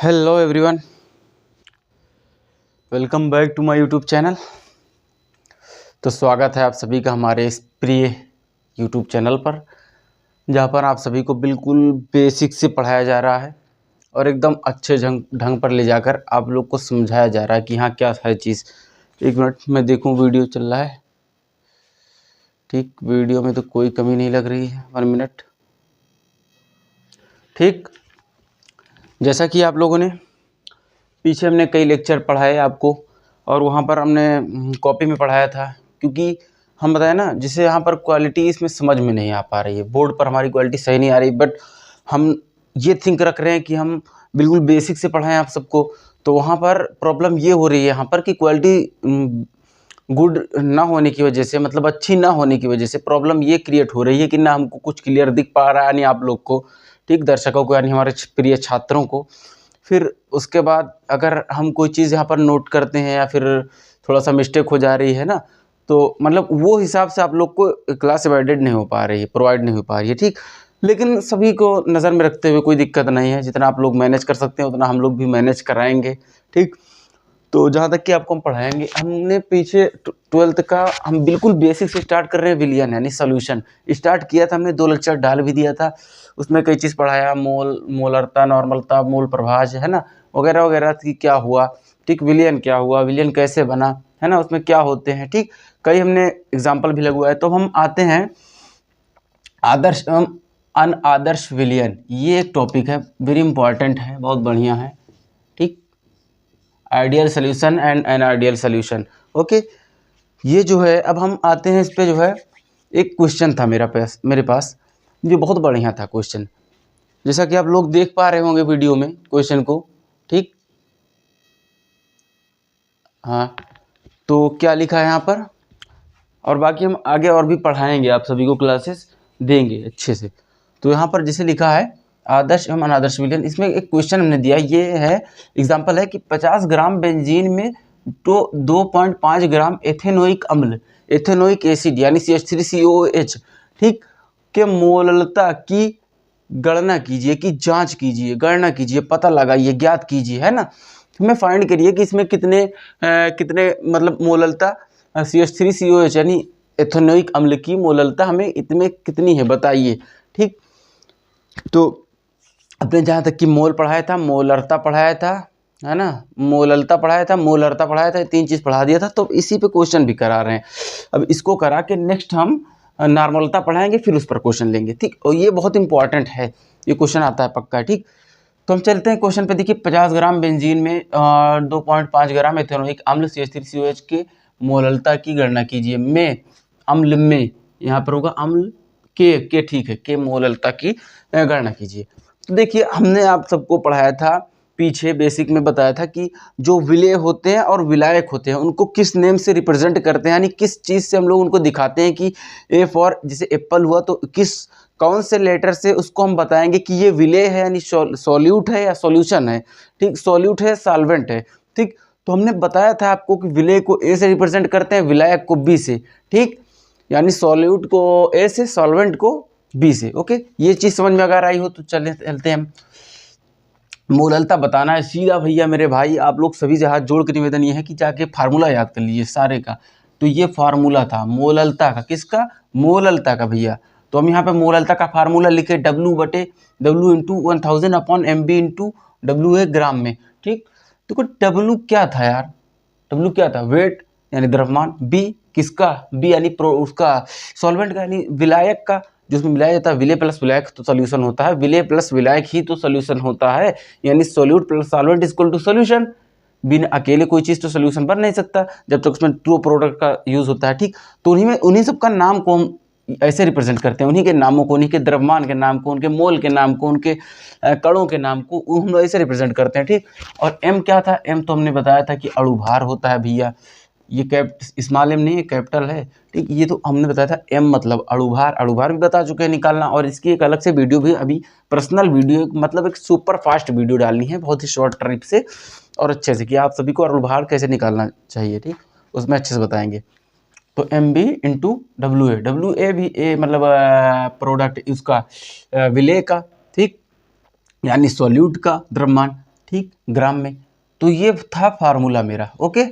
Hello everyone, welcome back to my YouTube channel. तो स्वागत है आप सभी का हमारे इस प्रिय यूट्यूब चैनल पर, जहां पर आप सभी को बिल्कुल बेसिक से पढ़ाया जा रहा है और एकदम अच्छे ढंग पर ले जाकर आप लोग को समझाया जा रहा है कि हाँ क्या है चीज़। एक मिनट मैं देखूं, वीडियो चल रहा है ठीक, वीडियो में तो कोई कमी नहीं लग रही है। 1 मिनट। ठीक, जैसा कि आप लोगों ने पीछे हमने कई लेक्चर पढ़ाए आपको और वहाँ पर हमने कॉपी में पढ़ाया था, क्योंकि हम बताए ना जिसे यहाँ पर क्वालिटी इसमें समझ में नहीं आ पा रही है, बोर्ड पर हमारी क्वालिटी सही नहीं आ रही, बट हम ये थिंक रख रहे हैं कि हम बिल्कुल बेसिक से पढ़ाएं आप सबको। तो वहाँ पर प्रॉब्लम ये हो रही है यहाँ पर कि क्वालिटी गुड ना होने की वजह से, मतलब अच्छी ना होने की वजह से प्रॉब्लम ये क्रिएट हो रही है कि ना हमको कुछ क्लियर दिख पा रहा है, यानी आप लोग को, ठीक, दर्शकों को, यानी हमारे प्रिय छात्रों को। फिर उसके बाद अगर हम कोई चीज़ यहाँ पर नोट करते हैं या फिर थोड़ा सा मिस्टेक हो जा रही है ना, तो मतलब वो हिसाब से आप लोग को क्लास प्रोवाइड नहीं हो पा रही है, ठीक। लेकिन सभी को नज़र में रखते हुए कोई दिक्कत नहीं है, जितना आप लोग मैनेज कर सकते हैं उतना हम लोग भी मैनेज कराएंगे, ठीक। तो जहाँ तक कि आपको हम पढ़ाएंगे, हमने पीछे 12th का हम बिल्कुल बेसिक से स्टार्ट कर रहे हैं। विलियन यानी सॉल्यूशन स्टार्ट किया था हमने, 2 लेक्चर डाल भी दिया था, उसमें कई चीज़ पढ़ाया, मोलरता, नॉर्मलता, मोल प्रभाज, है ना, वगैरह वगैरह की क्या हुआ, ठीक। विलियन क्या हुआ, विलियन कैसे बना, है ना, उसमें क्या होते हैं, ठीक। कई हमने एग्जाम्पल भी लगवाए। तो हम आते हैं आदर्श एवं अनादर्श विलियन। ये एक टॉपिक है, वेरी इंपॉर्टेंट है, बहुत बढ़िया है, ठीक। Ideal solution and unideal solution, okay. ये जो है, अब हम आते हैं इस पे, जो है एक क्वेश्चन था मेरे पास जो बहुत बढ़िया था क्वेश्चन, जैसा कि आप लोग देख पा रहे होंगे वीडियो में क्वेश्चन को, ठीक। हाँ, तो क्या लिखा है यहाँ पर, और बाकी हम आगे और भी पढ़ाएंगे, आप सभी को क्लासेस देंगे अच्छे से। तो यहाँ पर जैसे लिखा है आदर्श एवं अनादर्श विलियन, इसमें एक क्वेश्चन हमने दिया, ये है एग्जांपल है कि 50 ग्राम बेंजीन में तो 2.5 ग्राम एथेनोइक अम्ल, एथेनोइक एसिड यानी CH3COOH, ठीक, के मोललता की गणना कीजिए, कि जांच कीजिए, गणना कीजिए, पता लगाइए, ज्ञात कीजिए, है ना। हमें फाइंड करिए कि इसमें कितने मतलब मोललता CH3COOH यानी एथेनोइक अम्ल की मोललता हमें इसमें कितनी है, बताइए, ठीक। तो अपने जहाँ तक कि मोल पढ़ाया था, मोलरता पढ़ाया था, है ना, मोललता पढ़ाया था, मोलरता पढ़ाया था, 3 चीज़ पढ़ा दिया था। तो इसी पे क्वेश्चन भी करा रहे हैं। अब इसको करा के नेक्स्ट हम नॉर्मलता पढ़ाएंगे, फिर उस पर क्वेश्चन लेंगे, ठीक। और ये बहुत इंपॉर्टेंट है, ये क्वेश्चन आता है पक्का, ठीक। तो हम चलते हैं क्वेश्चन पे। देखिए 50 ग्राम बेंजीन में 2.5 ग्राम एथेनोइक अम्ल CH3COH के मोललता की गणना कीजिए। में अम्ल में यहाँ पर होगा अम्ल के, ठीक है, के मोललता की गणना कीजिए। तो देखिए हमने आप सबको पढ़ाया था, पीछे बेसिक में बताया था कि जो विलेय होते हैं और विलायक होते हैं उनको किस नेम से रिप्रेजेंट करते हैं, यानी किस चीज़ से हम लोग उनको दिखाते हैं कि ए फॉर जैसे एप्पल हुआ, तो कौन से लेटर से उसको हम बताएंगे कि ये विलेय है, यानी सॉल्यूट है या सॉल्यूशन है, ठीक, सॉल्यूट है, सॉल्वेंट है, ठीक। तो हमने बताया था आपको कि विलेय को ए से रिप्रेजेंट करते हैं, विलायक को बी से, ठीक, यानी सॉल्यूट को ए से, सॉल्वेंट को बी से, ओके। ये चीज़ समझ में अगर आई हो तो चलते हैं हम। मोललता बताना है सीधा भैया मेरे भाई, आप लोग सभी से हाथ जोड़ के निवेदन ये है कि जाके फार्मूला याद कर लीजिए सारे का। तो ये फार्मूला था मोललता का, किसका, मोललता का भैया। तो हम यहाँ पे मोललता का फार्मूला लिखे, W into 1000 upon MB into WA ग्राम में, ठीक। देखो W क्या था यार, W क्या था, वेट यानी द्रव्यमान, B किसका, B यानी उसका सॉल्वेंट का, यानी विलायक का, जिसमें मिलाया जाता है, विलेय प्लस विलायक तो सोल्यूशन होता है, विलेय प्लस विलायक ही तो सोल्यूशन होता है, यानी solute plus solvent equal to solution. बिना अकेले कोई चीज़ तो सोल्यूशन बन नहीं सकता जब तक उसमें टू प्रोडक्ट का यूज़ होता है, ठीक। तो उन्हीं सब का नाम को हम ऐसे रिप्रेजेंट करते हैं, उन्हीं के नामों को, उन्हीं के द्रव्यमान के नाम को, उनके मोल के नाम को, उनके कणों के नाम को हम ऐसे रिप्रेजेंट करते हैं, ठीक। और M क्या था, M तो हमने बताया था कि अणुभार होता है भैया, ये स्मॉल m नहीं है, कैपिटल है, ठीक। ये तो हमने बताया था M मतलब अणुभार भी बता चुके हैं निकालना, और इसकी एक अलग से वीडियो भी अभी पर्सनल वीडियो, मतलब एक सुपर फास्ट वीडियो डालनी है, बहुत ही शॉर्ट ट्रिप से और अच्छे से, कि आप सभी को अणुभार कैसे निकालना चाहिए, ठीक, उसमें अच्छे से बताएंगे। तो MB इंटू WA भी ए मतलब प्रोडक्ट उसका विलेय का, ठीक, यानी सॉल्यूट का द्रव्यमान, ठीक, ग्राम में। तो ये था फार्मूला मेरा। ओके,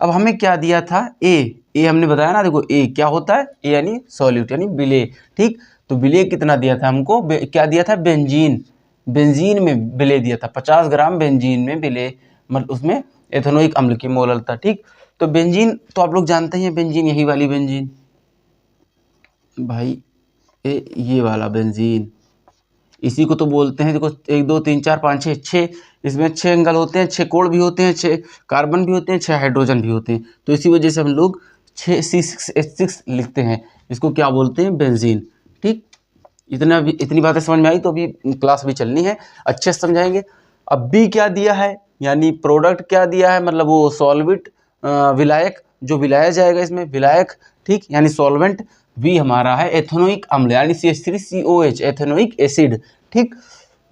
अब हमें क्या दिया था, ए हमने बताया ना, देखो ए क्या होता है, ए यानी सॉल्यूट यानी विलेय। ठीक, तो विलेय कितना दिया था हमको, क्या दिया था, बेंजीन, बेंजीन में विलेय दिया था 50 ग्राम बेंजीन में विलेय, मतलब उसमें एथेनोइक अम्ल की मोललता। ठीक, तो बेंजीन तो आप लोग जानते हैं, बेंजीन यही वाली बेंजीन भाई, ये वाला बेंजीन, इसी को तो बोलते हैं, देखो 1 2 3 4 5 6 इसमें 6 एंगल होते हैं, 6 कोण भी होते हैं, 6 कार्बन भी होते हैं, 6 हाइड्रोजन भी होते हैं। तो इसी वजह से हम लोग 6C6H6 लिखते हैं, इसको क्या बोलते हैं, बेंजीन। ठीक, इतनी बातें समझ में आई, तो अभी क्लास भी चलनी है, अच्छे से समझाएंगे। अब बी क्या दिया है, यानी प्रोडक्ट क्या दिया है, मतलब वो सॉल्वेंट, विलायक जो विलाया जाएगा इसमें, विलायक। ठीक, यानी सॉल्वेंट। बी हमारा है एथेनोइक अम्ल यानी CH3COH एथेनोइक एसिड। ठीक,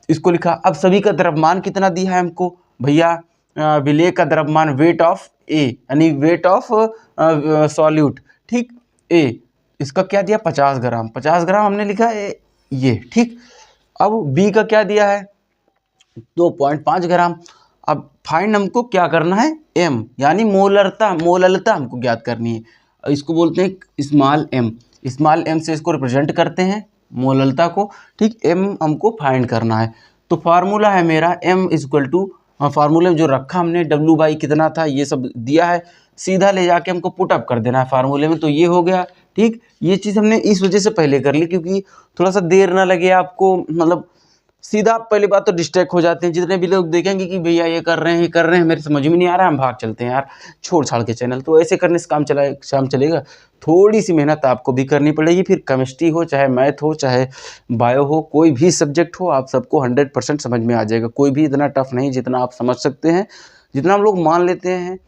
इसको लिखा। अब सभी का द्रव्यमान कितना दिया है हमको भैया, विलेय का द्रव्यमान वेट ऑफ ए यानी वेट ऑफ सॉल्यूट। ठीक, ए इसका क्या दिया 50 ग्राम, 50 ग्राम हमने लिखा है ये। ठीक, अब बी का क्या दिया है 2.5 ग्राम। अब फाइंड हमको क्या करना है, एम यानी मोलरता, मोललता हमको ज्ञात करनी है। इसको बोलते हैं स्मॉल एम, स्मॉल एम से इसको रिप्रेजेंट करते हैं मोललता को। ठीक, एम हमको फाइंड करना है। तो फार्मूला है मेरा एम इक्वल टू, फार्मूले में जो रखा हमने W/, कितना था ये सब दिया है, सीधा ले जाके हमको पुटअप कर देना है फार्मूले में, तो ये हो गया। ठीक, ये चीज़ हमने इस वजह से पहले कर ली क्योंकि थोड़ा सा देर ना लगे आपको, मतलब सीधा पहली बात तो डिस्ट्रैक्ट हो जाते हैं। जितने भी लोग देखेंगे कि भैया ये कर रहे हैं मेरे समझ में नहीं आ रहा है, हम भाग चलते हैं यार, छोड़ छाड़ के चैनल। तो ऐसे करने से काम चलेगा। थोड़ी सी मेहनत आपको भी करनी पड़ेगी, फिर केमिस्ट्री हो चाहे मैथ हो चाहे बायो हो, कोई भी सब्जेक्ट हो, आप सबको 100% समझ में आ जाएगा। कोई भी इतना टफ नहीं जितना आप समझ सकते हैं, जितना हम लोग मान लेते हैं।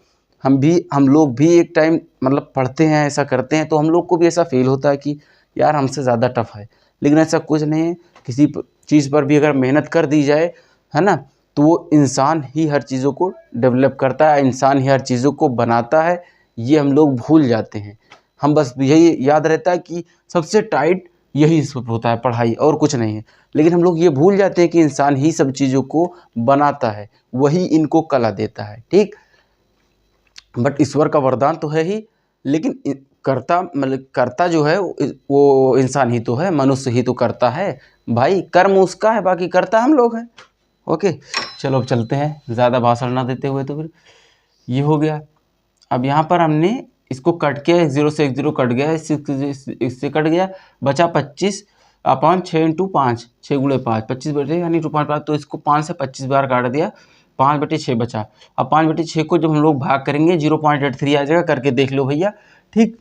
हम लोग भी एक टाइम मतलब पढ़ते हैं, ऐसा करते हैं, तो हम लोग को भी ऐसा फील होता है कि यार हमसे ज़्यादा टफ है, लेकिन ऐसा कुछ नहीं है। किसी चीज़ पर भी अगर मेहनत कर दी जाए, है ना, तो वो इंसान ही हर चीज़ों को डेवलप करता है, इंसान ही हर चीज़ों को बनाता है। ये हम लोग भूल जाते हैं। हम बस यही याद रहता है कि सबसे टाइट यही सब होता है पढ़ाई, और कुछ नहीं है। लेकिन हम लोग ये भूल जाते हैं कि इंसान ही सब चीज़ों को बनाता है, वही इनको कला देता है। ठीक, बट ईश्वर का वरदान तो है ही, लेकिन करता मतलब करता जो है वो इंसान ही तो है, मनुष्य ही तो करता है भाई। कर्म उसका है, बाकी करता हम लोग हैं। ओके, चलो अब चलते हैं, ज़्यादा भाषण ना देते हुए। तो फिर ये हो गया। अब यहाँ पर हमने इसको कट किया, 1 0 से 1 0 कट गया, इससे कट गया, बचा 25/6 × 5, 6 × 5 25 बचे, यानी 2.5। तो इसको 5 से 25 बार काट दिया, 5/6 बचा। अब 5/6 को जब हम लोग भाग करेंगे 0.83 आ जाएगा, करके देख लो भैया। ठीक,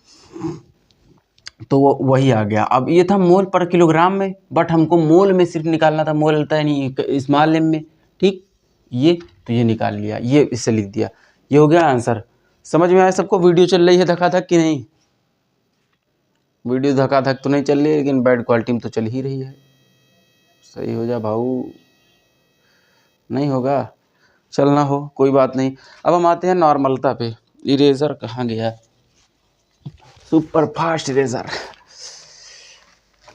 तो वही आ गया। अब ये था मोल पर किलोग्राम में, बट हमको मोल में सिर्फ निकालना था, मोल होता है नहीं स्मॉल एम में। ठीक, ये तो ये निकाल लिया, ये इससे लिख दिया, ये हो गया आंसर। समझ में आया सबको? वीडियो चल रही है धकाधक कि नहीं? वीडियो धकाधक तो नहीं चल रही है, लेकिन बैड क्वालिटी में तो चल ही रही है। सही हो जा भाऊ, नहीं होगा चलना हो कोई बात नहीं। अब हम आते हैं नॉर्मलता पे। इरेजर कहाँ गया, सुपर फास्ट इरेजर।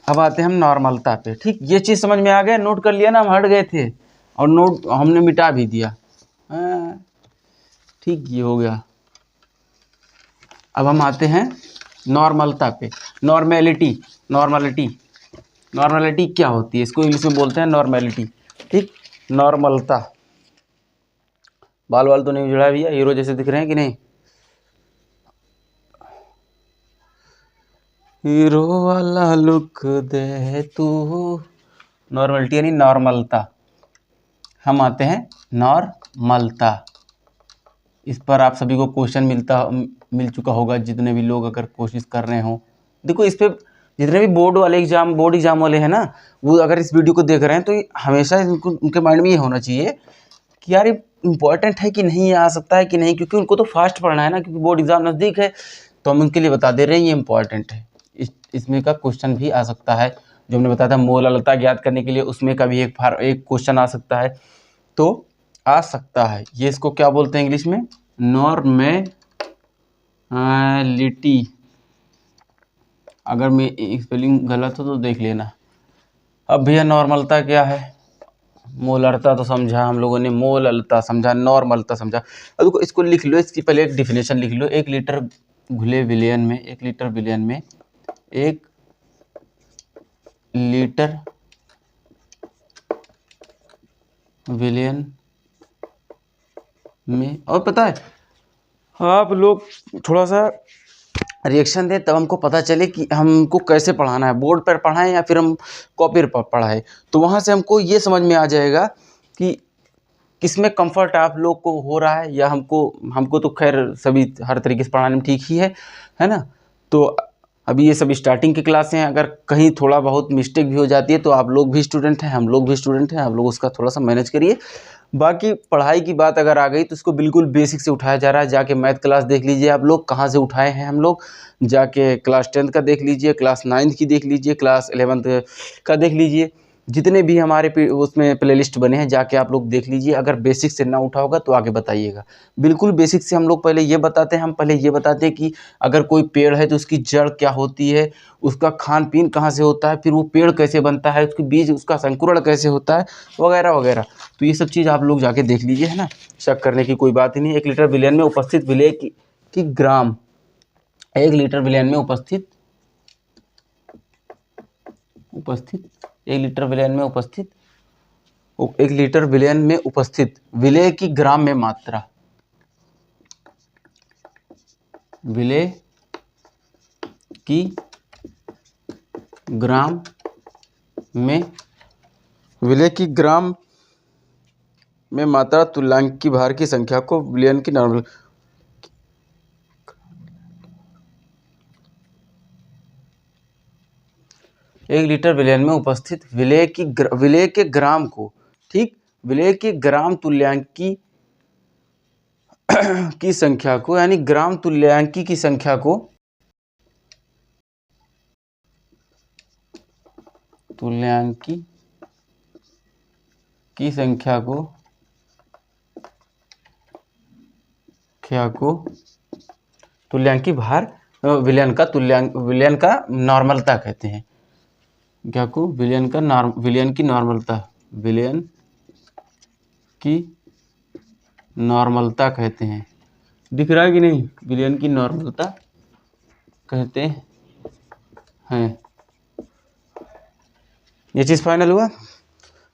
अब आते हैं हम नॉर्मलता पे। ठीक, ये चीज़ समझ में आ गया, नोट कर लिया ना, हम हट गए थे और नोट हमने मिटा भी दिया। ठीक, ये हो गया। अब हम आते हैं नॉर्मलता पे। नॉर्मेलिटी, नॉर्मलिटी, नॉर्मलिटी क्या होती है, इसको इंग्लिश में बोलते हैं नॉर्मेलिटी। ठीक, नॉर्मलता। बाल वाल तो नहीं जुड़ा भैया, हीरो जैसे दिख रहे हैं कि नहीं? हीरो वाला लुक दे तू। नॉर्मलिटी यानी नॉर्मलता। हम आते हैं नॉर्मलता। इस पर आप सभी को क्वेश्चन मिल चुका होगा, जितने भी लोग अगर कोशिश कर रहे हो। देखो इस पे जितने भी बोर्ड एग्जाम वाले हैं ना, वो अगर इस वीडियो को देख रहे हैं, तो हमेशा उनके माइंड में ये होना चाहिए कि यार ये इम्पोर्टेंट है कि नहीं, ये आ सकता है कि नहीं, क्योंकि उनको तो फास्ट पढ़ना है ना, क्योंकि बोर्ड एग्जाम नज़दीक है। तो हम उनके लिए बता दे रहे हैं ये इंपॉर्टेंट है। इसमें का क्वेश्चन भी आ सकता है, जो हमने बताया था मोललता ज्ञात करने के लिए, उसमें का भी एक क्वेश्चन आ सकता है, तो आ सकता है। ये इसको क्या बोलते हैं इंग्लिश में, नॉर्मेलिटी। अगर मैं स्पेलिंग गलत हो तो देख लेना। अब भैया नॉर्मलता क्या है, मोलरता तो समझा हम लोगों ने, मोललता समझा, नॉर्मलता समझा। अब देखो इसको लिख लो, इसकी पहले एक डिफिनेशन लिख लो। 1 लीटर घुले विलयन में, 1 लीटर विलयन में, 1 लीटर विलयन में। और पता है आप लोग थोड़ा सा रिएक्शन दें तब हमको पता चले कि हमको कैसे पढ़ाना है, बोर्ड पर पढ़ाएं या फिर हम कॉपी पर पढ़ाएं। तो वहाँ से हमको ये समझ में आ जाएगा कि किसमें कंफर्ट आप लोग को हो रहा है, या हमको तो खैर सभी हर तरीके से पढ़ाने में ठीक ही है ना। तो अभी ये सब स्टार्टिंग की क्लास हैं, अगर कहीं थोड़ा बहुत मिस्टेक भी हो जाती है तो आप लोग भी स्टूडेंट हैं, हम लोग भी स्टूडेंट हैं, आप लोग उसका थोड़ा सा मैनेज करिए। बाकी पढ़ाई की बात अगर आ गई तो इसको बिल्कुल बेसिक से उठाया जा रहा है। जाके मैथ क्लास देख लीजिए आप लोग, कहाँ से उठाए हैं हम लोग, जाके क्लास 10th का देख लीजिए, क्लास 9th की देख लीजिए, क्लास 11th का देख लीजिए, जितने भी हमारे उसमें प्लेलिस्ट बने हैं जाके आप लोग देख लीजिए। अगर बेसिक से ना उठा होगा तो आगे बताइएगा। बिल्कुल बेसिक से हम लोग पहले ये बताते हैं, कि अगर कोई पेड़ है तो उसकी जड़ क्या होती है, उसका खान पीन कहाँ से होता है, फिर वो पेड़ कैसे बनता है, उसके बीज उसका संकुरण कैसे होता है, वगैरह वगैरह। तो ये सब चीज़ आप लोग जाके देख लीजिए, है ना, शक करने की कोई बात ही नहीं। 1 लीटर विलयन में उपस्थित विलेय की ग्राम, 1 लीटर विलयन में उपस्थित 1 लीटर विलयन में उपस्थित 1 लीटर विलयन में उपस्थित विलेय की ग्राम में मात्रा, विलेय की ग्राम में, विलेय की ग्राम में मात्रा तुल्यांकी भार की संख्या को विलयन की नॉर्मल, एक लीटर विलयन में उपस्थित विलेय के ग्राम को, ठीक, विलेय के ग्राम तुल्यांकी की संख्या को, यानी ग्राम तुल्यांकी की संख्या को, तुल्यांकी की संख्या को तुल्यांकी भार विलयन का नॉर्मलता कहते हैं। क्या को विलयन की नॉर्मलता, विलयन की नॉर्मलता कहते हैं। दिख रहा है कि नहीं, विलयन की नॉर्मलता कहते हैं। ये चीज़ फाइनल हुआ।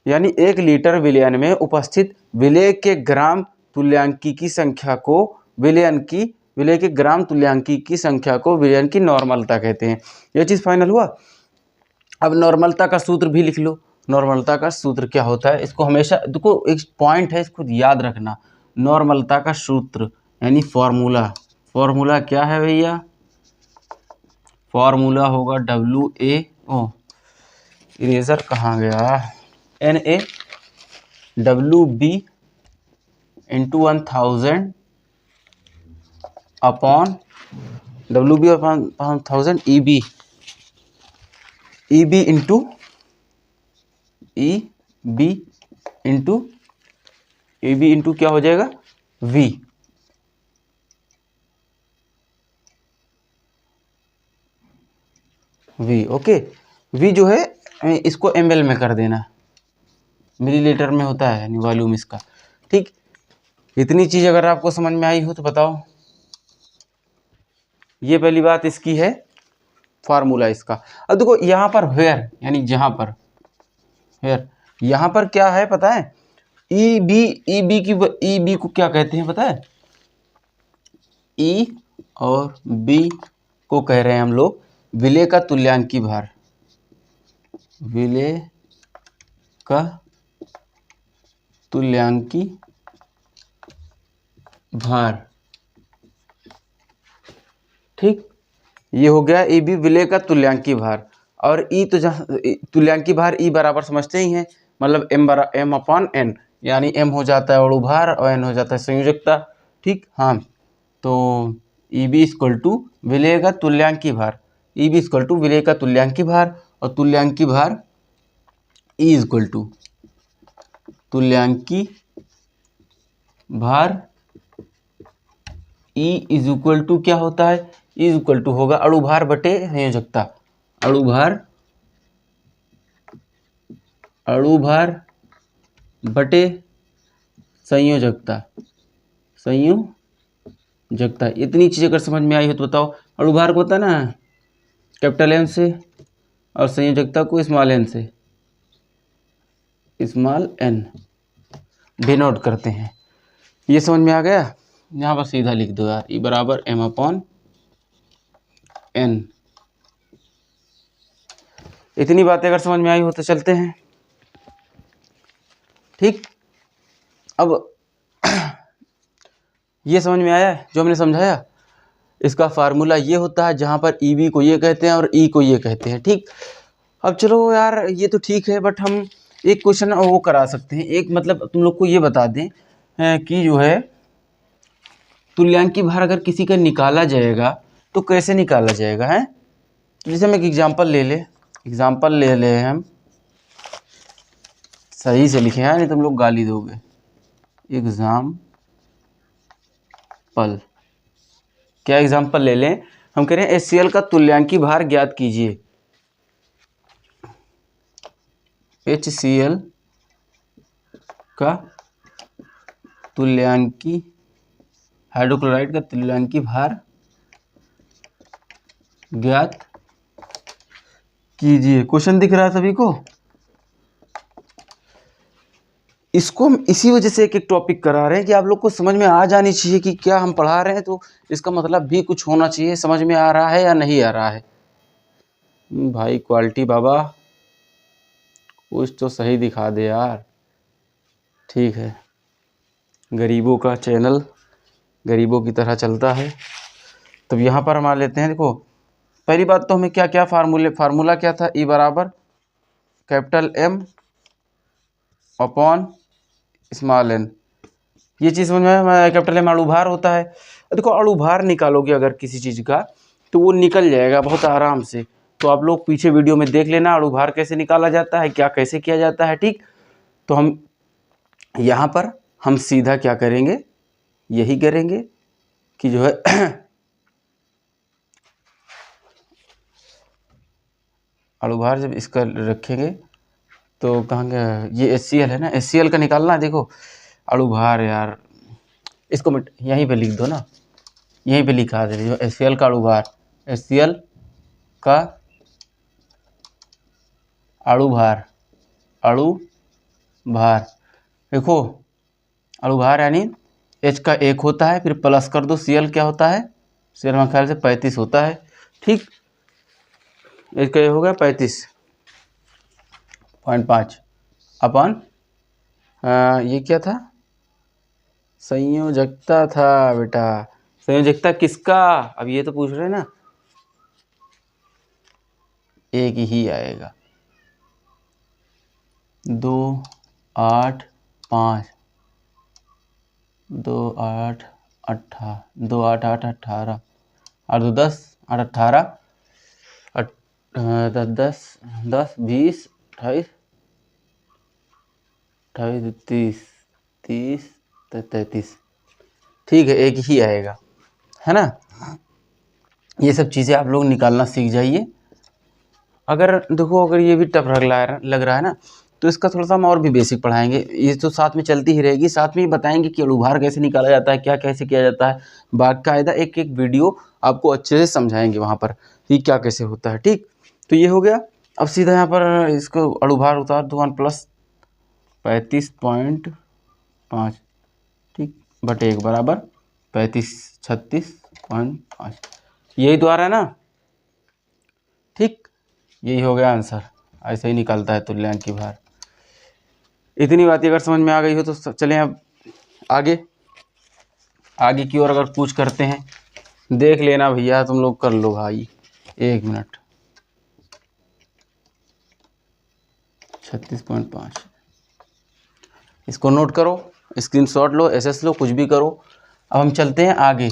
यानी 1 लीटर विलयन में उपस्थित विलेय के ग्राम तुल्यांकी की संख्या को विलेय के ग्राम तुल्यांकी की संख्या को विलयन की नॉर्मलता कहते हैं। यह चीज़ फाइनल हुआ। अब नॉर्मलता का सूत्र भी लिख लो। नॉर्मलता का सूत्र क्या होता है, इसको हमेशा देखो, एक पॉइंट है इसको याद रखना। नॉर्मलता का सूत्र यानी फॉर्मूला क्या है भैया, फॉर्मूला होगा इरेजर कहाँ गया, NaWb into 1000 upon WB upon 1000 EB into क्या हो जाएगा, V। ओके, V जो है इसको ml में कर देना, मिलीलीटर में होता है यानी वॉल्यूम इसका, ठीक। इतनी चीज़ अगर आपको समझ में आई हो तो बताओ। ये पहली बात इसकी है, फार्मूला इसका। अब देखो यहाँ पर वेयर यानी जहाँ पर वेयर, यहाँ पर क्या है पता है, EB को क्या कहते हैं पता है, E और B को कह रहे हैं हम लोग विलेय का तुल्यांकी भार, विलेय का तुल्यांकी भार, ठीक। ये हो गया EB विलेय का तुल्यांकी भार। और E तो जहाँ तुल्यांकी भार E बराबर समझते ही हैं, मतलब M अपॉन N, यानी M हो जाता है अणु भार और N हो जाता है संयोजकता, ठीक। हाँ, तो EB इक्वल टू विलेय का तुल्यांकी भार, EB इक्वल टू विलेय का तुल्यांकी भार, और तुल्यांकी भार E इक्वल टू तुल्यांकी भार E इज इक्वल टू क्या होता है, E इज इक्वल टू होगा अणु भार बटे संयोजकता, अणु भार बटे संयोजकता, संयोजकता। इतनी चीज़ें अगर समझ में आई हो तो बताओ। अणुभार को होता है ना कैपिटल एम से और संयोजकता को स्मॉल एन से, स्मॉल एन डिनोट करते हैं। ये समझ में आ गया। यहाँ पर सीधा लिख दो यार, ई बराबर एम अपॉन एन। इतनी बातें अगर समझ में आई हो तो चलते हैं। ठीक, अब ये समझ में आया है जो हमने समझाया। इसका फार्मूला ये होता है जहाँ पर ई बी को ये कहते हैं और ई को ये कहते हैं। ठीक, अब चलो यार ये तो ठीक है, बट हम एक क्वेश्चन वो करा सकते हैं। एक मतलब तुम लोग को ये बता दें कि जो है तुल्यांकी भार अगर किसी का निकाला जाएगा तो कैसे निकाला जाएगा है। जैसे हम एक एग्जाम्पल ले ले हम, सही से लिखे हैं नहीं तुम लोग गाली दोगे। एग्जाम्पल, क्या एग्जाम्पल ले लें, हम कह रहे हैं HCl का तुल्यांकी भार ज्ञात कीजिए। HCl का तुल्यांकी, हाइड्रोक्लोराइड का तुल्यांकी भार ज्ञात कीजिए। क्वेश्चन दिख रहा है सभी को। इसको हम इसी वजह से एक एक टॉपिक करा रहे हैं कि आप लोग को समझ में आ जानी चाहिए कि क्या हम पढ़ा रहे हैं, तो इसका मतलब भी कुछ होना चाहिए, समझ में आ रहा है या नहीं आ रहा है। भाई क्वालिटी बाबा कुछ तो सही दिखा दे यार। ठीक है, गरीबों का चैनल गरीबों की तरह चलता है। तो यहाँ पर हम आ लेते हैं। देखो पहली बात तो हमें क्या क्या फार्मूला क्या था, ई बराबर capital M upon small N. ये चीज़ समझ में, कैपिटल एम अणुभार होता है। देखो अणुभार निकालोगे अगर किसी चीज़ का तो वो निकल जाएगा बहुत आराम से। तो आप लोग पीछे वीडियो में देख लेना अणुभार कैसे निकाला जाता है, क्या कैसे किया जाता है। ठीक, तो हम यहाँ पर हम सीधा क्या करेंगे, यही करेंगे कि जो है अणुभार जब इसका रखेंगे तो कहाँ गया, ये HCl है ना, HCl का निकालना है। देखो अणुभार यार, इसको मैं यहीं पे लिख दो ना, यहीं पे लिखा दे जो HCl का अणुभार, HCl का अणुभार, अणुभार। देखो अणुभार यानी H का 1 होता है, फिर प्लस कर दो Cl क्या होता है, Cl मेरे ख्याल से 35 होता है। ठीक, H का ये हो गया 35.5 अपन ये क्या था, संयोजकता था बेटा। संयोजकता किसका, अब ये तो पूछ रहे हैं ना, एक ही आएगा 2 8 5 2 8 18 2 8 8 18 और 2 10 8 18 10 10 20 28 28 30 30 33। ठीक है, एक ही आएगा है ना। ये सब चीज़ें आप लोग निकालना सीख जाइए। अगर देखो अगर ये भी टफ लग रहा है ना, तो इसका थोड़ा सा हम और भी बेसिक पढ़ाएंगे। ये तो साथ में चलती ही रहेगी, साथ में ही बताएंगे कि अणुभार कैसे निकाला जाता है, क्या कैसे किया जाता है, बाकायदा एक एक वीडियो आपको अच्छे से समझाएंगे वहाँ पर कि क्या कैसे होता है। ठीक, तो ये हो गया। अब सीधा यहाँ पर इसको अणुभार उतार दो 1 + 35.5 ठीक बटे 1 बराबर 36.5। यही तो आ रहा है ना। ठीक, यही हो गया आंसर। ऐसे ही निकलता है तुल्यांकी भार। इतनी बातें अगर समझ में आ गई हो तो चलें अब आगे की ओर। अगर पूछ करते हैं देख लेना भैया, तुम लोग कर लो भाई, 1 मिनट। 36.5 इसको नोट करो, स्क्रीनशॉट लो, SS लो, कुछ भी करो। अब हम चलते हैं आगे।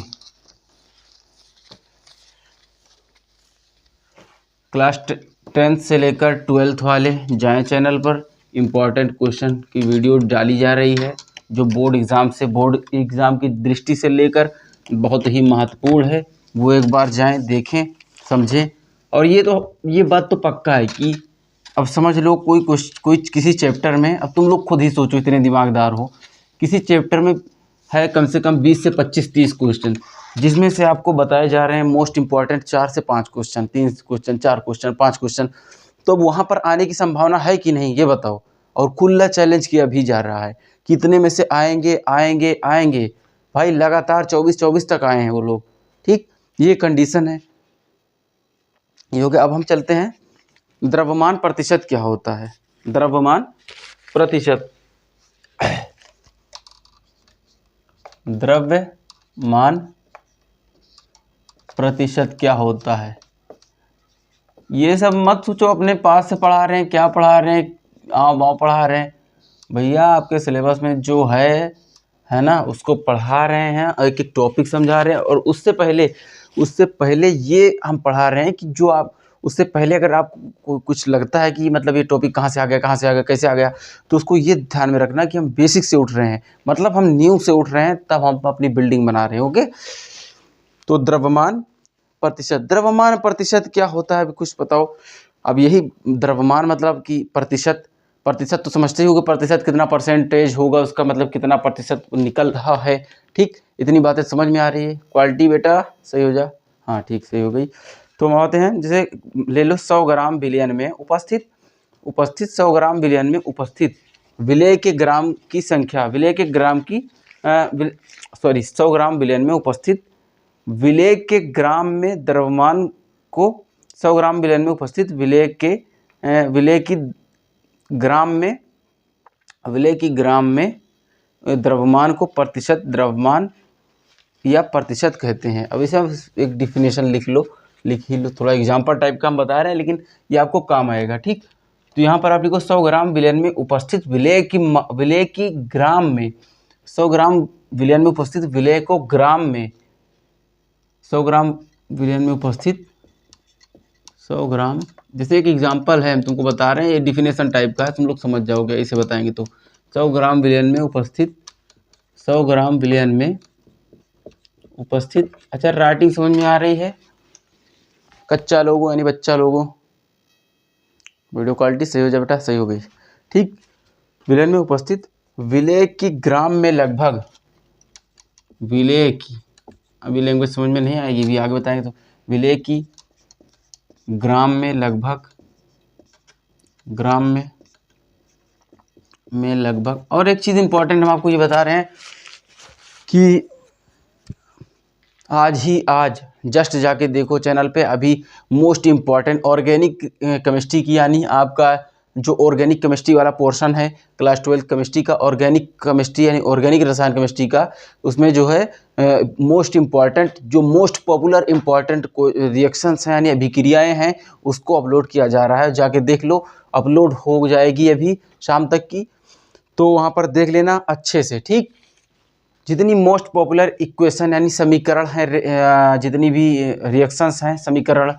क्लास 10th से लेकर 12th वाले जाएं चैनल पर, इम्पॉर्टेंट क्वेश्चन की वीडियो डाली जा रही है जो बोर्ड एग्ज़ाम की दृष्टि से लेकर बहुत ही महत्वपूर्ण है। वो एक बार जाएं, देखें, समझें। और ये बात तो पक्का है कि अब समझ लो कोई किसी चैप्टर में, अब तुम लोग खुद ही सोचो, इतने दिमागदार हो, किसी चैप्टर में है कम से कम 20 से 25-30 क्वेश्चन, जिसमें से आपको बताए जा रहे हैं मोस्ट इंपॉर्टेंट 4 से 5 क्वेश्चन, 3 क्वेश्चन, 4 क्वेश्चन, 5 क्वेश्चन, तो वहाँ पर आने की संभावना है कि नहीं ये बताओ। और खुला चैलेंज किया भी जा रहा है, कितने में से आएंगे आएंगे आएंगे। भाई लगातार 24 तक आए हैं वो लोग, ठीक, ये कंडीशन है, ये हो गया। अब हम चलते हैं, द्रव्यमान प्रतिशत क्या होता है, द्रव्यमान प्रतिशत, द्रव्यमान प्रतिशत क्या होता है। ये सब मत सोचो अपने पास से पढ़ा रहे हैं, क्या पढ़ा रहे हैं, आओ पढ़ा रहे हैं, भैया आपके सिलेबस में जो है ना, उसको पढ़ा रहे हैं, एक एक टॉपिक समझा रहे हैं। और उससे पहले ये हम पढ़ा रहे हैं कि जो आप, उससे पहले अगर आपको कुछ लगता है कि मतलब ये टॉपिक कहाँ से आ गया, कैसे आ गया, तो उसको ये ध्यान में रखना कि हम बेसिक से उठ रहे हैं, मतलब हम नींव से उठ रहे हैं, तब हम अपनी बिल्डिंग बना रहे हैं। ओके, तो द्रव्यमान प्रतिशत क्या होता है, अभी कुछ बताओ। अब यही द्रव्यमान मतलब कि प्रतिशत तो समझते ही होगे, प्रतिशत कितना परसेंटेज होगा उसका, मतलब कितना प्रतिशत निकल रहा है, ठीक, इतनी बातें समझ में आ रही है। क्वालिटी बेटा सही हो जा, हाँ ठीक सही हो गई। तो हम आते हैं, जैसे ले लो 100 ग्राम विलयन में उपस्थित 100 ग्राम विलयन में उपस्थित विलेय के ग्राम की संख्या, 100 ग्राम विलयन में उपस्थित विलेय के ग्राम में द्रव्यमान को, 100 ग्राम विलयन में उपस्थित विलेय की ग्राम में द्रव्यमान को प्रतिशत द्रव्यमान या प्रतिशत कहते हैं। अब इसे आप एक डिफिनेशन लिख ही लो, थोड़ा एग्जाम्पल टाइप का हम बता रहे हैं, लेकिन ये आपको काम आएगा, ठीक। तो यहाँ पर आप लिखो 100 ग्राम विलयन में उपस्थित विलेय की ग्राम में, 100 ग्राम विलयन में उपस्थित विलेय को ग्राम में, 100 ग्राम विलयन में उपस्थित 100 ग्राम, जैसे एक एग्जांपल है हम तुमको बता रहे हैं, ये डिफिनेशन टाइप का है, तुम लोग समझ जाओगे इसे बताएंगे तो। 100 ग्राम विलयन में उपस्थित 100 ग्राम विलयन में उपस्थित, अच्छा राइटिंग समझ में आ रही है, कच्चा लोगो यानी बच्चा लोगो, वीडियो क्वालिटी सही हो जाए बेटा, सही हो गई, ठीक। विलयन में उपस्थित विलेय की ग्राम में लगभग, विलेय की, अभी लैंग्वेज समझ में नहीं आएगी, भी आगे बताएंगे। तो विलेय की ग्राम में लगभग, ग्राम में लगभग। और एक चीज़ इंपॉर्टेंट हम आपको ये बता रहे हैं कि आज जस्ट जाके देखो चैनल पे, अभी मोस्ट इम्पॉर्टेंट ऑर्गेनिक केमिस्ट्री की, यानी आपका जो ऑर्गेनिक केमिस्ट्री वाला पोर्शन है क्लास 12 केमिस्ट्री का, ऑर्गेनिक केमिस्ट्री यानी ऑर्गेनिक रसायन केमिस्ट्री का, उसमें जो है मोस्ट इम्पॉर्टेंट, जो मोस्ट पॉपुलर इम्पॉर्टेंट रिएक्शंस हैं यानी अभिक्रियाएं हैं, उसको अपलोड किया जा रहा है, जाके देख लो, अपलोड हो जाएगी अभी शाम तक की, तो वहाँ पर देख लेना अच्छे से, ठीक। जितनी मोस्ट पॉपुलर इक्वेशन यानी समीकरण है, जितनी भी रिएक्शंस हैं समीकरण,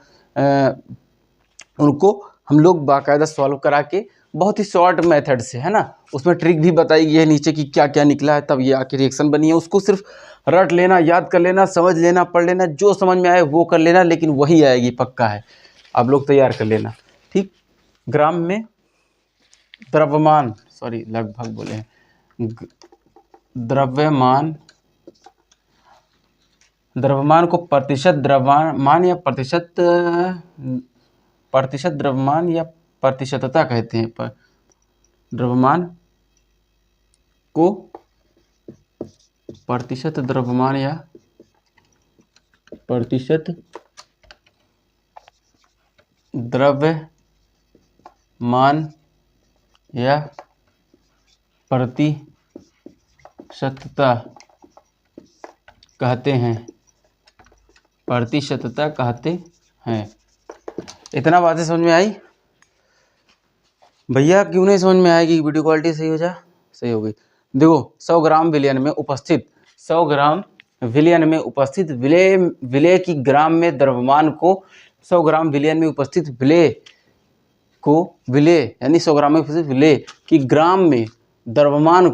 उनको हम लोग बाकायदा सॉल्व करा के बहुत ही शॉर्ट मेथड से, है ना, उसमें ट्रिक भी बताई गई है नीचे कि क्या क्या निकला है, तब ये आके रिएक्शन बनी है। उसको सिर्फ रट लेना, याद कर लेना, समझ लेना, पढ़ लेना, जो समझ में आए वो कर लेना, लेकिन वही आएगी पक्का है, आप लोग तैयार कर लेना, ठीक। ग्राम में द्रव्यमान, सॉरी लगभग बोले हैं, द्रव्यमान को प्रतिशत द्रव्यमान या प्रतिशत द्रव्यमान या प्रतिशतता कहते हैं। द्रव्यमान को प्रतिशत द्रव्यमान या प्रतिशत द्रव्यमान या प्रतिशतता कहते हैं, प्रतिशतता कहते हैं। इतना बातें समझ में आई भैया? क्यों नहीं समझ में आएगी? वीडियो क्वालिटी सही हो जा, सही हो गई। देखो 100 ग्राम विलयन में उपस्थित, 100 ग्राम विलयन में उपस्थित विलेय की ग्राम में द्रव्यमान को, 100 ग्राम विलयन में उपस्थित विलेय यानी 100 ग्राम में उपस्थित विलेय की ग्राम में द्रव्यमान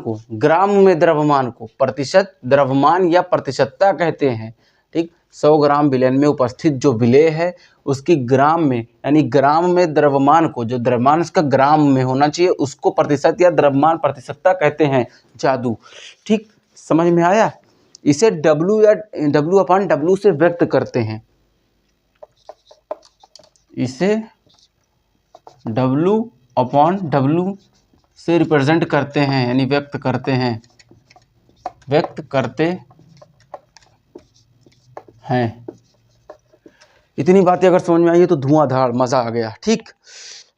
को प्रतिशत द्रव्यमान या प्रतिशतता कहते हैं, ठीक। 100 ग्राम विलयन में उपस्थित जो विलेय है उसकी ग्राम में, यानी ग्राम में द्रव्यमान को, जो द्रव्यमान उसका ग्राम में होना चाहिए उसको प्रतिशत या द्रव्यमान प्रतिशतता कहते हैं जादू। ठीक, समझ में आया? इसे W या W/W से व्यक्त करते हैं, इसे W/W से रिप्रेजेंट करते हैं, यानी व्यक्त करते हैं, इतनी बातें अगर समझ में आई है तो धुआंधार मज़ा आ गया। ठीक,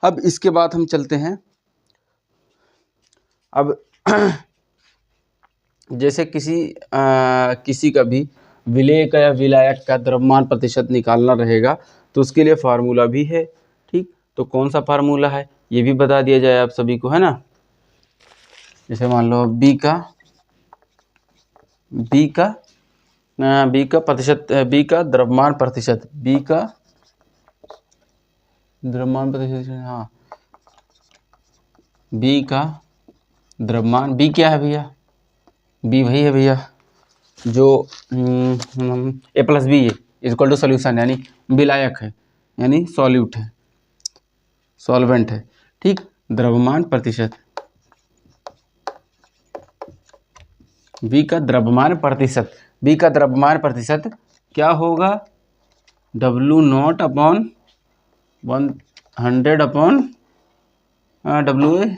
अब इसके बाद हम चलते हैं। अब जैसे किसी का भी विलेय का या विलायक का द्रव्यमान प्रतिशत निकालना रहेगा तो उसके लिए फार्मूला भी है। ठीक, तो कौन सा फार्मूला है ये भी बता दिया जाए आप सभी को, है ना। जैसे मान लो B का प्रतिशत, B का द्रव्यमान प्रतिशत, हाँ, B का द्रव्यमान, B क्या है भैया? B वही है भैया जो A+B इक्वल टू सोल्यूशन, यानी विलायक है, यानी सॉल्यूट है, सॉल्वेंट है। ठीक, द्रव्यमान प्रतिशत, B का द्रव्यमान प्रतिशत क्या होगा? W0/100/WA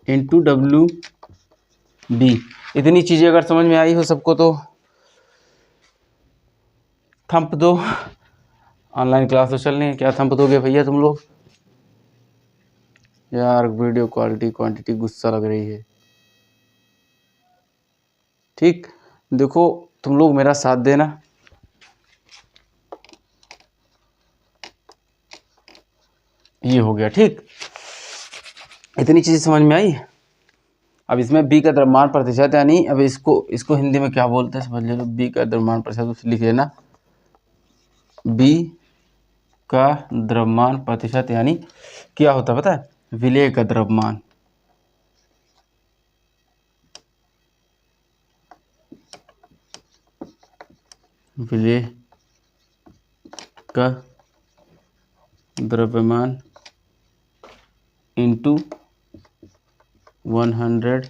into WB। इतनी चीज़ें अगर समझ में आई हो सबको तो थंप दो। ऑनलाइन क्लास तो चल रही है, क्या थंप दोगे भैया तुम लोग? यार वीडियो क्वांटिटी गुस्सा लग रही है। ठीक, देखो तुम लोग मेरा साथ देना। ये हो गया। ठीक, इतनी चीज़ें समझ में आई। अब इसमें B का द्रव्यमान प्रतिशत, यानी अब इसको हिंदी में क्या बोलते हैं समझ ले लो। B का द्रव्यमान प्रतिशत उसे लिख लेना, B का द्रव्यमान प्रतिशत यानी क्या होता है पता है? विलेय का द्रव्यमान, विलेय का द्रव्यमान इंटू 100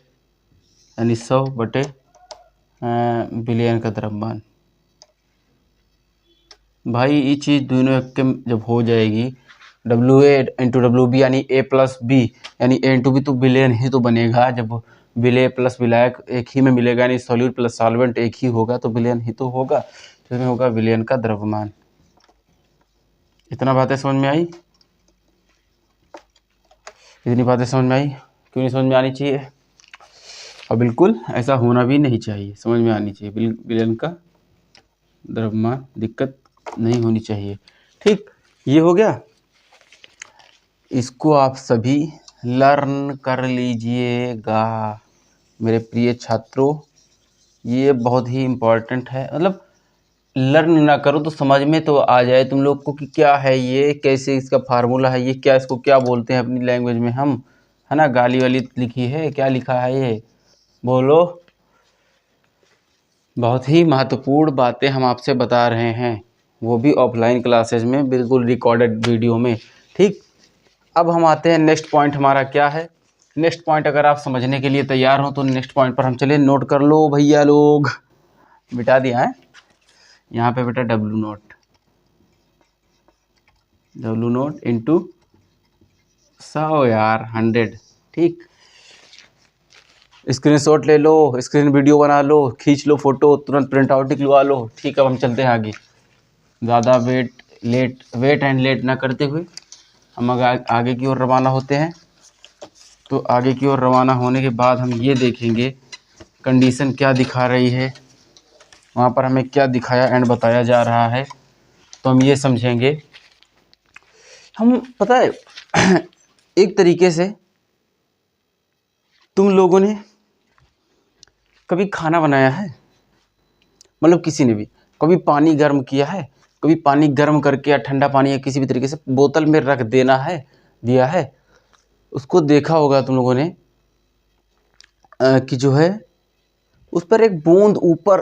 यानी 100/विलयन का द्रव्यमान। भाई ये चीज़ दोनों एक के जब हो जाएगी, WA इंटू WB यानी A+B यानी A इंटू B, तो विलयन ही तो बनेगा। जब विलेय प्लस विलायक एक ही में मिलेगा, यानी सॉल्यूट प्लस सॉल्वेंट एक ही होगा, तो विलयन ही तो होगा। तो इसमें होगा विलयन का द्रव्यमान। इतना बातें समझ में आई? इतनी बातें समझ में आई? क्यों नहीं समझ में आनी चाहिए? और बिल्कुल ऐसा होना भी नहीं चाहिए, समझ में आनी चाहिए। विलयन का द्रव्यमान, दिक्कत नहीं होनी चाहिए। ठीक, ये हो गया। इसको आप सभी लर्न कर लीजिएगा मेरे प्रिय छात्रों। ये बहुत ही इम्पोर्टेंट है, मतलब लर्न ना करो तो समझ में तो आ जाए तुम लोग को कि क्या है ये, कैसे इसका फार्मूला है ये, क्या इसको क्या बोलते हैं अपनी लैंग्वेज में हम, है ना। गाली वाली लिखी है, क्या लिखा है ये बोलो। बहुत ही महत्वपूर्ण बातें हम आपसे बता रहे हैं, वो भी ऑफलाइन क्लासेज में, बिल्कुल रिकॉर्डेड वीडियो में। ठीक, अब हम आते हैं नेक्स्ट पॉइंट हमारा क्या है। नेक्स्ट पॉइंट अगर आप समझने के लिए तैयार हो तो नेक्स्ट पॉइंट पर हम चले। नोट कर लो भैया लोग, बिठा दिया है यहाँ पे बेटा। W0 इंटू 100 यार 100। ठीक, स्क्रीनशॉट ले लो, स्क्रीन वीडियो बना लो, खींच लो फोटो, तुरंत प्रिंट आउट निकलवा लो। ठीक, अब हम चलते हैं आगे। ज़्यादा वेट एंड लेट ना करते हुए हम आगे की ओर रवाना होते हैं। तो आगे की ओर रवाना होने के बाद हम ये देखेंगे कंडीशन क्या दिखा रही है, वहाँ पर हमें क्या दिखाया एंड बताया जा रहा है, तो हम ये समझेंगे। हम पता है एक तरीके से तुम लोगों ने कभी खाना बनाया है, मतलब किसी ने भी कभी पानी गर्म किया है, कभी पानी गर्म करके या ठंडा पानी या किसी भी तरीके से बोतल में रख दिया है, उसको देखा होगा तुम लोगों ने कि जो है उस पर एक बूंद ऊपर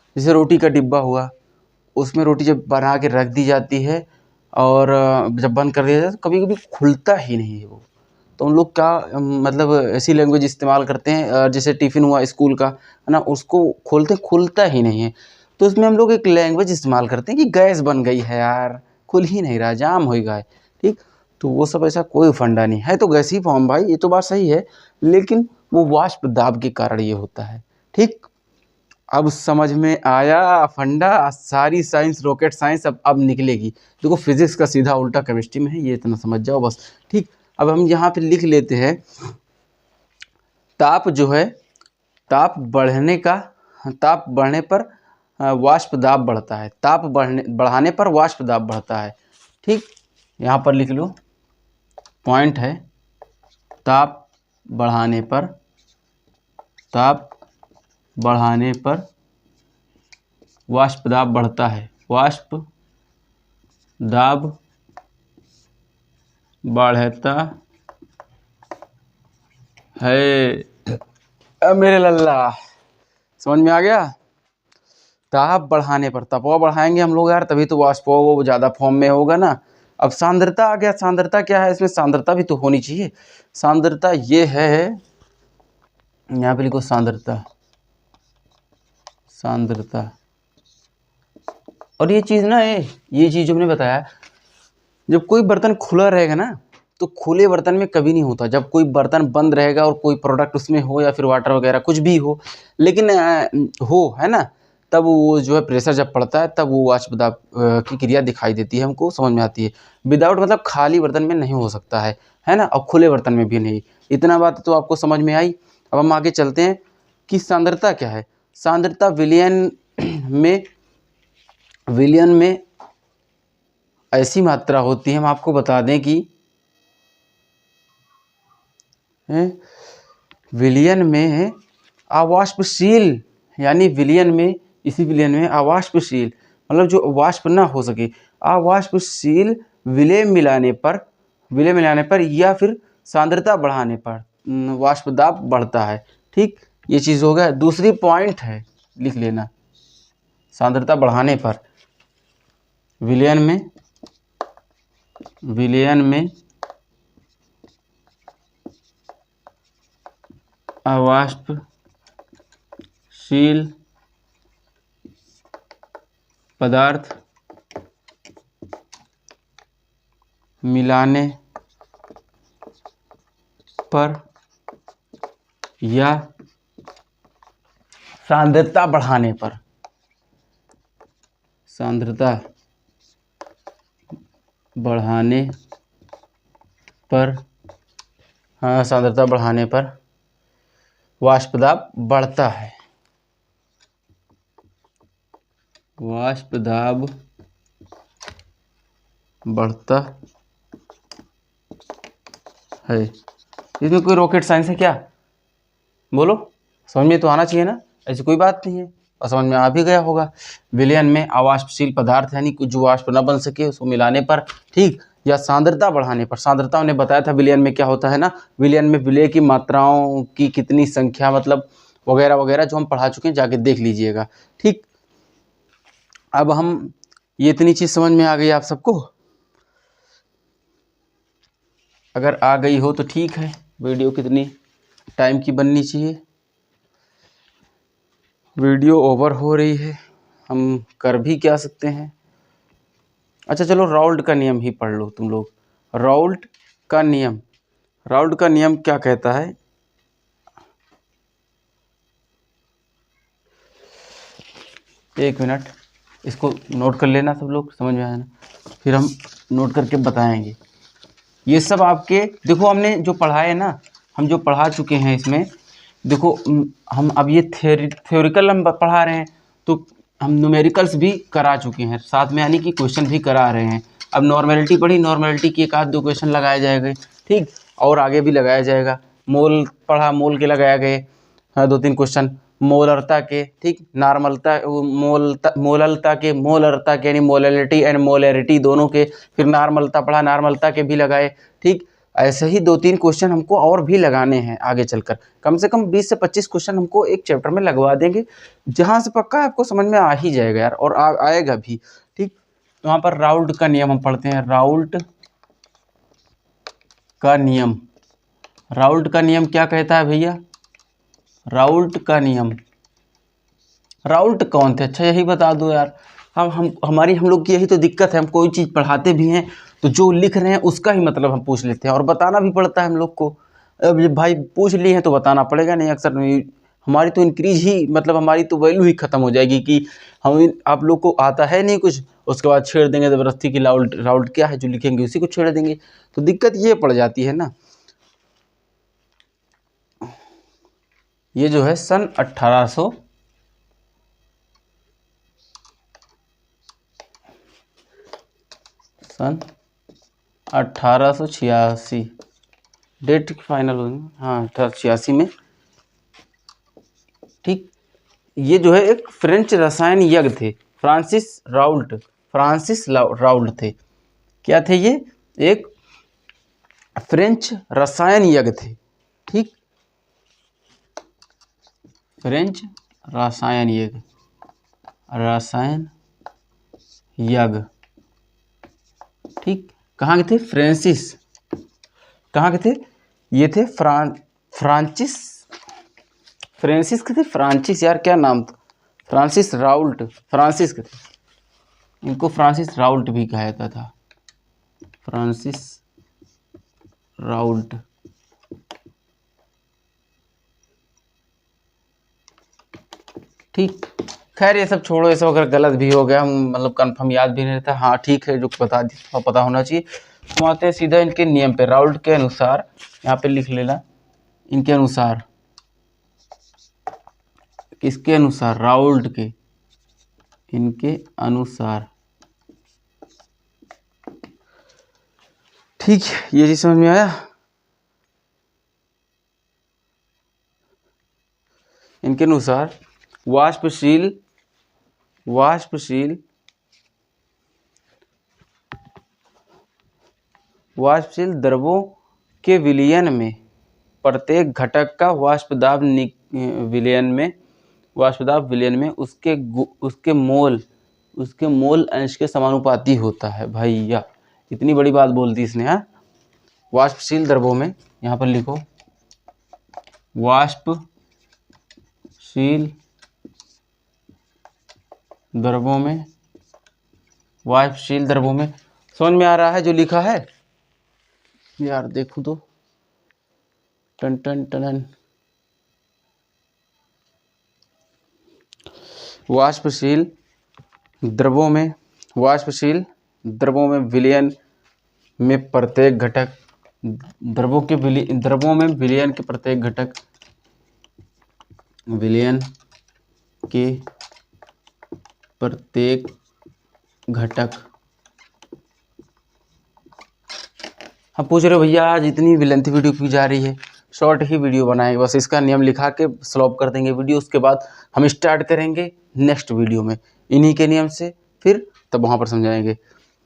जैसे रोटी का डिब्बा हुआ, उसमें रोटी जब बना के रख दी जाती है और जब बंद कर दिया जाए तो कभी कभी खुलता ही नहीं है वो। तो हम लोग क्या मतलब ऐसी लैंग्वेज इस्तेमाल करते हैं, जैसे टिफ़िन हुआ स्कूल का, है ना, उसको खोलते खुलता ही नहीं है, तो उसमें हम लोग एक लैंग्वेज इस्तेमाल करते हैं कि गैस बन गई है यार, खुल ही नहीं रहा, जाम हो गया है। ठीक, तो वो सब ऐसा कोई फंडा नहीं है, तो गैस ही फॉर्म भाई, ये तो बात सही है, लेकिन वो वाष्प दाब के कारण ये होता है। ठीक, अब समझ में आया फंडा, सारी साइंस रॉकेट साइंस अब निकलेगी। देखो फिजिक्स का सीधा उल्टा केमिस्ट्री में है, ये इतना समझ जाओ बस। ठीक, अब हम यहाँ पे लिख लेते हैं, ताप जो है, ताप बढ़ने पर वाष्प दाब बढ़ता है, ताप बढ़ाने पर वाष्प दाब बढ़ता है। ठीक, यहाँ पर लिख लो, पॉइंट है, ताप बढ़ाने पर वाष्प दाब बढ़ता है, वाष्प दाब बढ़ता है। अब मेरे लल्ला समझ में आ गया? ताप बढ़ाने पर, तापवा बढ़ाएंगे हम लोग यार, तभी तो वाष्प वो ज़्यादा फॉर्म में होगा ना। अब सांद्रता आ गया, सांद्रता क्या है, इसमें सांद्रता भी तो होनी चाहिए। सांद्रता ये है, यहाँ पे लिखो सांद्रता, सांद्रता। और ये चीज़ ना, ये चीज़ जो मैंने बताया, जब कोई बर्तन खुला रहेगा ना, तो खुले बर्तन में कभी नहीं होता। जब कोई बर्तन बंद रहेगा और कोई प्रोडक्ट उसमें हो या फिर वाटर वगैरह कुछ भी हो, लेकिन हो, है ना, तब वो जो है प्रेशर जब पड़ता है तब वो वाष्प दाब की क्रिया दिखाई देती है, हमको समझ में आती है। विदाउट मतलब खाली बर्तन में नहीं हो सकता है ना, और खुले बर्तन में भी नहीं। इतना बात तो आपको समझ में आई। अब हम आगे चलते हैं कि सांद्रता क्या है। सांद्रता विलियन में ऐसी मात्रा होती है, हम आपको बता दें कि विलियन में अवाष्पशील, यानी विलियन में, इसी विलियन में अवाष्पशील मतलब जो वाष्प ना हो सके, अवाष्पशील विलय मिलाने पर या फिर सांद्रता बढ़ाने पर वाष्प दाब बढ़ता है। ठीक, ये चीज़ हो गया। दूसरी पॉइंट है, लिख लेना, सांद्रता बढ़ाने पर विलयन में अवाष्पशील पदार्थ मिलाने पर या सांद्रता बढ़ाने पर, सांद्रता बढ़ाने पर, हाँ, सांद्रता बढ़ाने पर वाष्प दाब बढ़ता है, वाष्प दाब बढ़ता है। इसमें कोई रॉकेट साइंस है क्या? बोलो, समझ में तो आना चाहिए ना, ऐसी कोई बात नहीं है, और समझ में आ भी गया होगा। विलयन में अवाष्पशील पदार्थ यानी कुछ जो वाष्प न बन सके उसको मिलाने पर, ठीक, या सांद्रता बढ़ाने पर। सांद्रता उन्हें बताया था विलयन में क्या होता है ना, विलयन में विलय की मात्राओं की कितनी संख्या, मतलब वगैरह वगैरह, जो हम पढ़ा चुके हैं, जाके देख लीजिएगा। ठीक, अब हम ये इतनी चीज़ समझ में आ गई आप सबको? अगर आ गई हो तो ठीक है। वीडियो कितनी टाइम की बननी चाहिए? वीडियो ओवर हो रही है, हम कर भी क्या सकते हैं। अच्छा चलो, राउल्ट का नियम ही पढ़ लो तुम लोग। राउल्ट का नियम क्या कहता है? एक मिनट, इसको नोट कर लेना सब लोग, समझ में आया ना, फिर हम नोट करके बताएंगे। ये सब आपके, देखो हमने जो पढ़ा है ना, हम जो पढ़ा चुके हैं इसमें, देखो हम अब ये थ्योरिकल हम पढ़ा रहे हैं, तो हम न्यूमेरिकल्स भी करा चुके हैं साथ में, यानी कि क्वेश्चन भी करा रहे हैं। अब नॉर्मेलिटी पढ़ी, नॉर्मेलिटी की एक आध दो क्वेश्चन लगाए जाएंगे, ठीक, और आगे भी लगाया जाएगा। मोल पढ़ा, मोल के लगाया गए दो तीन क्वेश्चन, मोलरता के, ठीक, नॉर्मलता, मोललता के, यानी मोलैलिटी एंड मोलैरिटी दोनों के, फिर नॉर्मलता पढ़ा, नॉर्मलता के भी लगाए, ठीक। ऐसे ही 2-3 क्वेश्चन हमको और भी लगाने हैं आगे चलकर, कम से कम 20 से 25 क्वेश्चन हमको एक चैप्टर में लगवा देंगे, जहाँ से पक्का आपको समझ में आ ही जाएगा यार, और आएगा भी। ठीक, तो वहाँ पर राउल्ट का नियम हम पढ़ते हैं। राउल्ट का नियम, राउल्ट का नियम क्या कहता है भैया? राउल्ट का नियम, राउल्ट कौन थे? अच्छा यही बता दो यार। हम लोग की यही तो दिक्कत है, हम कोई चीज़ पढ़ाते भी हैं तो जो लिख रहे हैं उसका ही मतलब हम पूछ लेते हैं, और बताना भी पड़ता है हम लोग को। अब ये भाई पूछ लिए हैं तो बताना पड़ेगा, नहीं अक्सर नहीं, हमारी तो इंक्रीज ही, मतलब हमारी तो वैल्यू ही ख़त्म हो जाएगी कि आप लोग को आता है नहीं कुछ, उसके बाद छेड़ देंगे ज़बरदस्ती की राउल्ट, राउल्ट क्या है, जो लिखेंगे उसी को छेड़ देंगे, तो दिक्कत ये पड़ जाती है ना। ये जो है सन 1886 डेट फाइनल होगी, हाँ 1886 में। ठीक, ये जो है एक फ्रेंच रसायन यज्ञ थे, फ्रांसिस राउल्ट थे। क्या थे ये? एक फ्रेंच रसायन यज्ञ थे। ठीक, फ्रेंच रसायन यज्ञ, रसायन यज्ञ। ठीक, कहाँ के थे? फ्रांसिस, कहाँ के थे? ये थे फ्रांसिस के थे, फ्रांसिस यार क्या नाम था, फ्रांसिस राउल्ट, फ्रांसिस के थे, इनको फ्रांसिस राउल्ट भी कहा जाता था, फ्रांसिस राउल्ट। ठीक, खैर ये सब छोड़ो, ये सब अगर गलत भी हो गया, हम मतलब कंफर्म याद भी नहीं रहता, हाँ ठीक है, जो बता दी पता होना चाहिए। हम आते हैं सीधा इनके नियम पे। राउल्ट के अनुसार, यहाँ पे लिख लेना, इनके अनुसार, किसके अनुसार? राउल्ट के, इनके अनुसार। ठीक, ये चीज समझ में आया? इनके अनुसार वाष्पशील द्रवों के विलयन में प्रत्येक घटक का वाष्प दाब विलयन में उसके मोल अंश के समानुपाती होता है। भैया इतनी बड़ी बात बोल दी इसने। हाँ, वाष्पशील द्रवों में, यहाँ पर लिखो, वाष्पशील द्रवों में समझ में आ रहा है जो लिखा है यार? देखो तो, टन टन टन, वाष्पशील द्रवों में विलयन में प्रत्येक घटक, द्रवों में विलयन के प्रत्येक घटक, विलयन के प्रत्येक घटक। हम पूछ रहे हो भैया आज इतनी लेंथी वीडियो क्यों जा रही है? शॉर्ट ही वीडियो बनाएंगे, बस इसका नियम लिखा के सॉल्व कर देंगे वीडियो, उसके बाद हम स्टार्ट करेंगे नेक्स्ट वीडियो में इन्हीं के नियम से, फिर तब वहाँ पर समझाएंगे।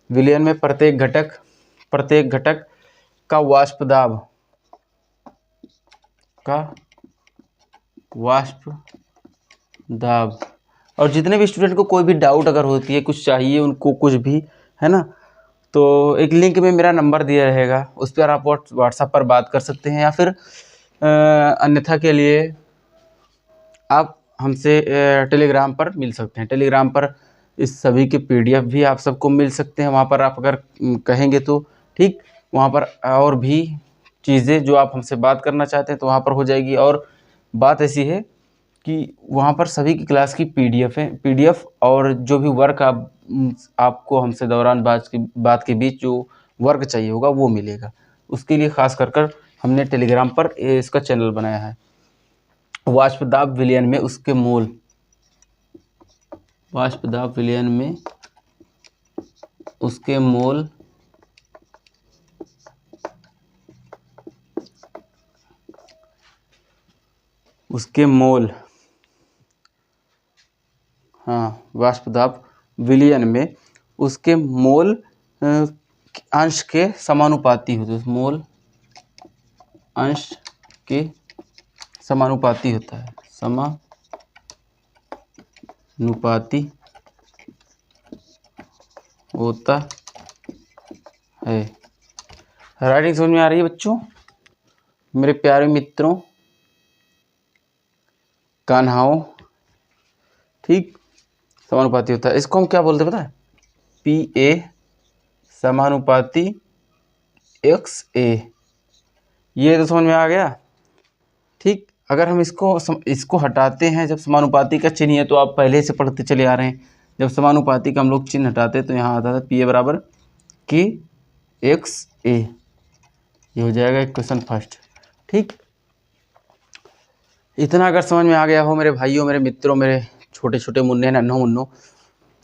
विलयन में प्रत्येक घटक का वाष्प दाब। और जितने भी स्टूडेंट को कोई भी डाउट अगर होती है, कुछ चाहिए उनको, कुछ भी है ना, तो एक लिंक में मेरा नंबर दिया रहेगा, उस पर आप व्हाट्सएप पर बात कर सकते हैं, या फिर अन्यथा के लिए आप हमसे टेलीग्राम पर मिल सकते हैं। टेलीग्राम पर इस सभी के PDF भी आप सबको मिल सकते हैं, वहाँ पर आप अगर कहेंगे तो। ठीक, वहाँ पर और भी चीज़ें जो आप हमसे बात करना चाहते हैं तो वहाँ पर हो जाएगी। और बात ऐसी है कि वहाँ पर सभी की क्लास की PDF और जो भी वर्क आपको हमसे दौरान बात के बीच जो वर्क चाहिए होगा वो मिलेगा। उसके लिए खास कर हमने टेलीग्राम पर इसका चैनल बनाया है। वाष्प दाब विलयन में उसके मोल, हाँ, वाष्प दाब विलयन में उसके मोल अंश के समानुपाती होते हैं। मोल अंश के समानुपाती होता है, समानुपाती होता है। राइटिंग समझ में आ रही है बच्चों, मेरे प्यारे मित्रों, कान्हाओं, ठीक। समानुपाती होता है, इसको हम क्या बोलते हैं पता है? PA समानुपाती XA। ये तो समझ में आ गया, ठीक। अगर हम इसको हटाते हैं, जब समानुपाती का चिन्ह है तो आप पहले से पढ़ते चले आ रहे हैं, जब समानुपाती का हम लोग चिन्ह हटाते हैं तो यहाँ आता था PA बराबर KXA। ये हो जाएगा क्वेश्चन फर्स्ट, ठीक। इतना अगर समझ में आ गया हो मेरे भाइयों, मेरे मित्रों, मेरे छोटे छोटे मुन्ने नन्हों मुन्नों,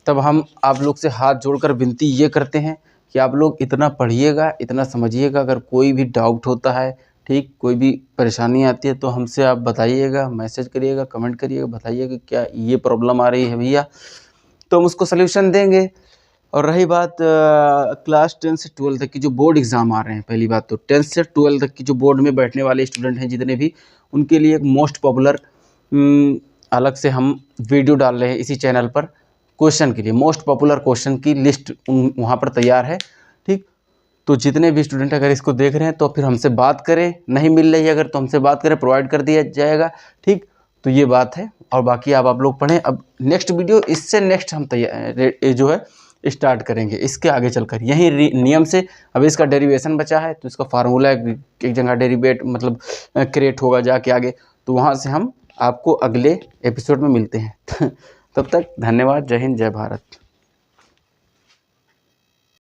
तब हम आप लोग से हाथ जोड़कर विनती ये करते हैं कि आप लोग इतना पढ़िएगा, इतना समझिएगा। अगर कोई भी डाउट होता है, ठीक, कोई भी परेशानी आती है तो हमसे आप बताइएगा, मैसेज करिएगा, कमेंट करिएगा, बताइएगा क्या ये प्रॉब्लम आ रही है भैया, तो हम उसको सल्यूशन देंगे। और रही बात क्लास 10 से 12 तक की जो बोर्ड एग्ज़ाम आ रहे हैं, पहली बात तो 10 से 12 तक की जो बोर्ड में बैठने वाले स्टूडेंट हैं जितने भी, उनके लिए एक मोस्ट पॉपुलर अलग से हम वीडियो डाल रहे हैं इसी चैनल पर, क्वेश्चन के लिए मोस्ट पॉपुलर क्वेश्चन की लिस्ट वहाँ पर तैयार है, ठीक। तो जितने भी स्टूडेंट अगर इसको देख रहे हैं तो फिर हमसे बात करें, नहीं मिल रही है अगर तो हमसे बात करें, प्रोवाइड कर दिया जाएगा, ठीक। तो ये बात है, और बाकी आप लोग पढ़ें। अब नेक्स्ट वीडियो इससे नेक्स्ट हम तैयार जो है स्टार्ट करेंगे इसके आगे चलकर, यही नियम से। अब इसका डेरिवेशन बचा है तो इसका फार्मूला एक जगह डेरिवेट मतलब क्रिएट होगा जाके आगे, तो वहाँ से हम आपको अगले एपिसोड में मिलते हैं। तब तक धन्यवाद, जय हिंद, जय भारत।